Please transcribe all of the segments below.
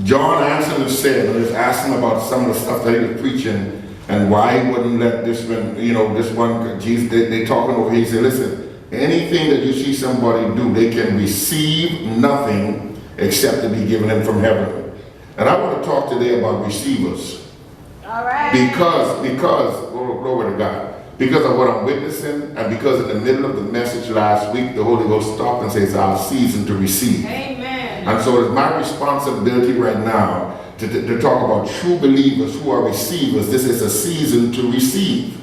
John answered and said, and was asking about some of the stuff that he was preaching and why he wouldn't let this one, this one, Jesus, they talking over here. He said, listen, anything that you see somebody do, they can receive nothing except to be given them from heaven. And I want to talk today about receivers. All right. Because, glory to God, because of what I'm witnessing, and because in the middle of the message last week, the Holy Ghost stopped and said it's our season to receive. Amen. And so it's my responsibility right now to talk about true believers who are receivers. This is a season to receive.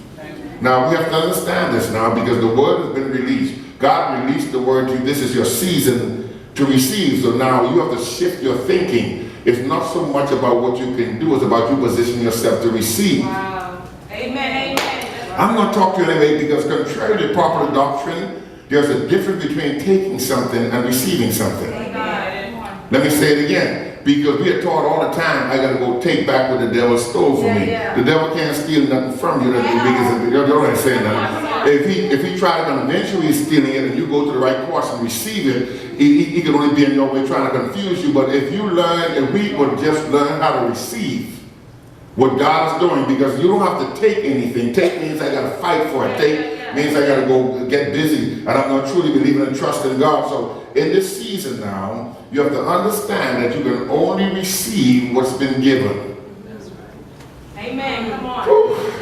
Now we have to understand this now, because the word has been released. God released the word to you. This is your season to receive. So now you have to shift your thinking. It's not so much about what you can do, it's about you positioning yourself to receive. Wow. Amen. I'm going to talk to you anyway, because contrary to popular doctrine, there's a difference between taking something and receiving something. Let me say it again, because we are taught all the time, I got to go take back what the devil stole from me. The devil can't steal nothing from you. Because you don't understand that. If he tries to convince you he's stealing it, and you go to the right course and receive it, he can only be in your way trying to confuse you. But if we would just learn how to receive what God is doing, because you don't have to take anything. Take means I got to fight for it. Take means I got to go get busy, and I'm not truly believing and trusting God. So in this season now, you have to understand that you can only receive what's been given. Amen. Come on. Whew.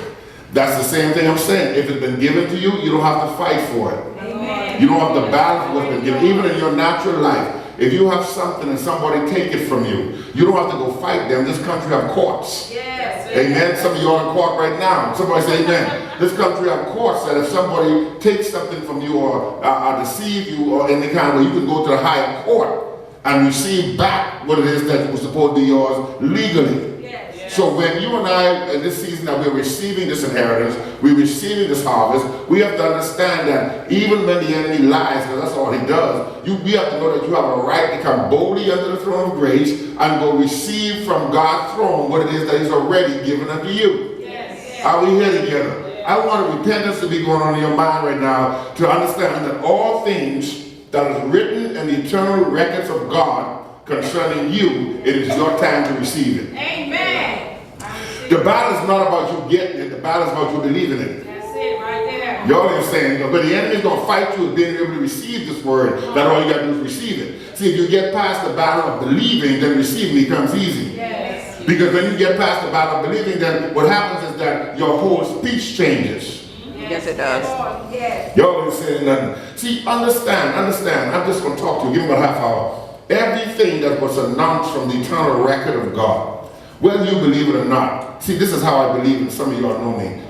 That's the same thing I'm saying. If it's been given to you, you don't have to fight for it. Amen. You don't have to battle for what's been given. Even in your natural life, if you have something and somebody take it from you, you don't have to go fight them. This country have courts. Yes. Amen. Some of you are in court right now. Somebody say amen. This country have courts that if somebody takes something from you or deceive you or any kind of way, you can go to the higher court and receive back what it is that was supposed to be yours legally. So when you and I, in this season that we're receiving this inheritance, we're receiving this harvest, we have to understand that even when the enemy lies, because that's all he does, we have to know that you have a right to come boldly under the throne of grace and go receive from God's throne what it is that he's already given unto you. Are we here together? I want repentance to be going on in your mind right now to understand that all things that is written in the eternal records of God concerning you, it is your time to receive it. Amen. The battle is not about you getting it, the battle is about you believing it. That's it right there. Y'all understand? But the enemy is going to fight you with being able to receive this word. That all you got to do is receive it. See, if you get past the battle of believing, then receiving becomes easy. Yes. Because when you get past the battle of believing, then what happens is that your whole speech changes. Yes, it does. Yes. Y'all ain't saying nothing. See, understand. I'm just going to talk to you. Give me about a half hour. Everything that was announced from the eternal record of God, whether you believe it or not. See, this is how I believe it. Some of y'all know me.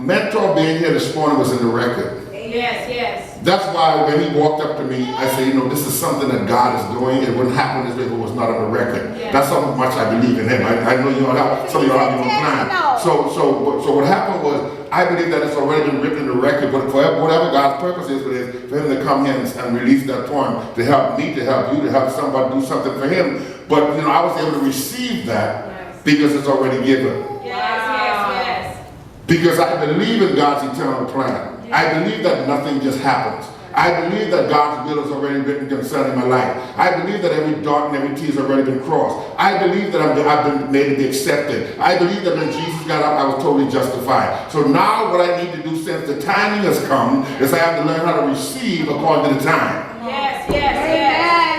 Mentor being here this morning was in the record. Yes. That's why when he walked up to me, I said, this is something that God is doing. It wouldn't happen this way if it was not on the record. Yes. That's how much I believe in him. I know you all have, some of y'all have your own plan. So what happened was, I believe that it's already been written in the record, but for whatever God's purpose is for him to come here and release that poem to help me, to help you, to help somebody do something for him. But I was able to receive that because it's already given. Yes. Because I believe in God's eternal plan. I believe that nothing just happens. I believe that God's will is already written concerning my life. I believe that every dot and every T has already been crossed. I believe that I've been made to be accepted. I believe that when Jesus got up, I was totally justified. So now what I need to do, since the timing has come, is I have to learn how to receive according to the time. Yes.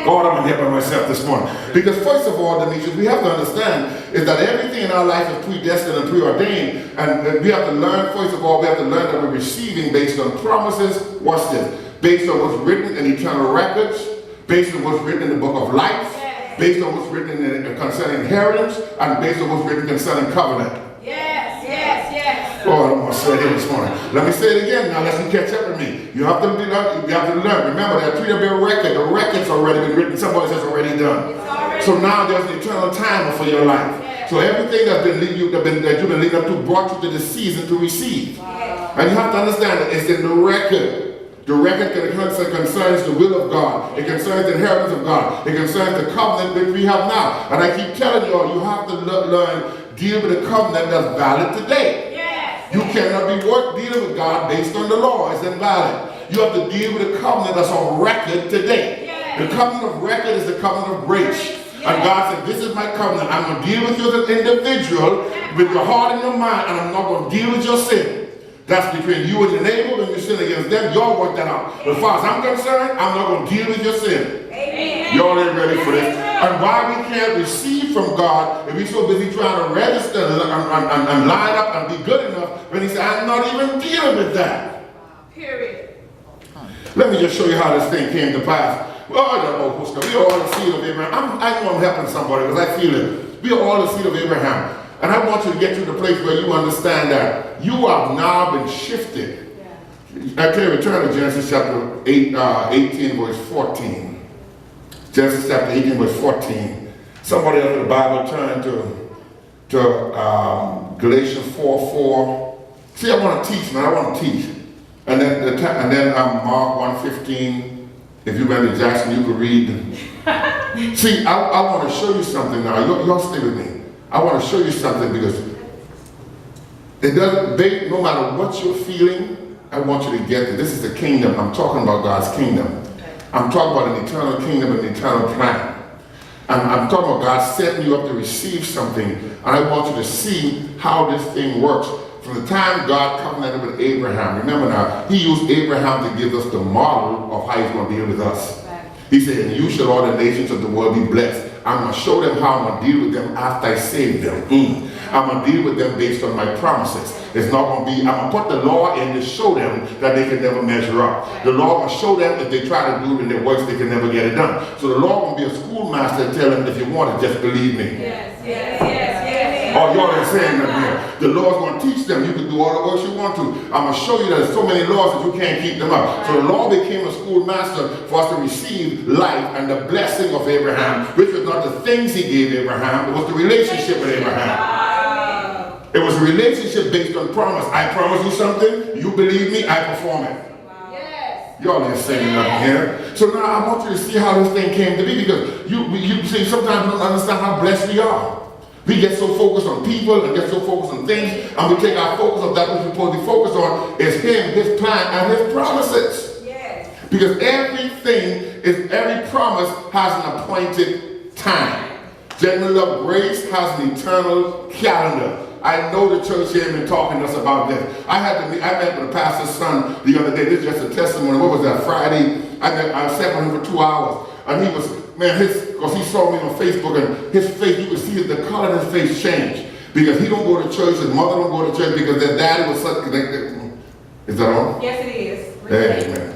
God, I'm here by myself this morning. Because first of all, Demetrius, we have to understand is that everything in our life is predestined and preordained. And we have to learn, first of all, we have to learn that we're receiving based on promises. Watch this. Based on what's written in eternal records, based on what's written in the book of life, based on what's written concerning inheritance, and based on what's written concerning covenant. Yes. Lord, I'm going to say it here this morning. Let me say it again now, lest you catch up with me. You have to learn. Remember, that three-year record, the record's already been written, somebody says already done. So now there's an eternal timer for your life. So everything that you've been leading up to brought you to the season to receive. And you have to understand that it's in the record. The record concerns the will of God. It concerns the inheritance of God. It concerns the covenant that we have now. And I keep telling you all, you have to learn, deal with the covenant that's valid today. You cannot be dealing with God based on the law. It's invalid. You have to deal with the covenant that's on record today. The covenant of record is the covenant of grace. And God said, this is my covenant. I'm going to deal with you as an individual, with your heart and your mind, and I'm not going to deal with your sin. That's between you and your neighbor. When you sin against them, y'all work that out. But as far as I'm concerned, I'm not going to deal with your sin. Y'all ain't ready for this. And why we can't receive from God if we're so busy trying to register and line up and be good enough when he said, I'm not even dealing with that. Period. Let me just show you how this thing came to pass. We are all the seed of Abraham. I know I'm helping somebody because I feel it. We are all the seed of Abraham. And I want you to get to the place where you understand that you have now been shifted. I tell you, return to Genesis chapter 18, verse 14. Genesis chapter 18, verse 14. Somebody else in the Bible turn to Galatians 4:4. See, I want to teach, man. I want to teach. And then Mark 1:15. If you went to Jackson, you could read. See, I want to show you something now. Y'all stay with me. I want to show you something because it doesn't, no matter what you're feeling, I want you to get it. This is the kingdom. I'm talking about God's kingdom. I'm talking about an eternal kingdom and an eternal plan. I'm talking about God setting you up to receive something. And I want you to see how this thing works. From the time God covenanted with Abraham, remember now, he used Abraham to give us the model of how he's going to deal with us. He said, and you shall all the nations of the world be blessed. I'm going to show them how I'm going to deal with them after I save them. I'm going to deal with them based on my promises. It's not going to be, I'm going to put the law in to show them that they can never measure up. The law will show them if they try to do it in their works, they can never get it done. So the law will be a schoolmaster and tell them, if you want it, just believe me. Oh, y'all ain't saying nothing here. The Lord's going to teach them. You can do all the works you want to. I'm going to show you that there's so many laws that you can't keep them up. So the law became a schoolmaster for us to receive life and the blessing of Abraham, which was not the things he gave Abraham, it was the relationship with Abraham. It was a relationship based on promise. I promise you something, you believe me, I perform it. Y'all ain't saying nothing here. So now I want you to see how this thing came to be, because you see, sometimes we don't understand how blessed we are. We get so focused on people and get so focused on things, and we take our focus of that which we're supposed to be focused on is him, his plan, and his promises. Because every promise has an appointed time. Genuine Love Grace has an eternal calendar. I know the church here has been talking to us about this. I met with the pastor's son the other day. This is just a testimony. What was that, Friday? I sat with him for 2 hours. And he was, man, because he saw me on Facebook, and his face, you could see the color of his face change. Because he don't go to church, his mother don't go to church, because their daddy was such, is that on? Yes, it is. Amen.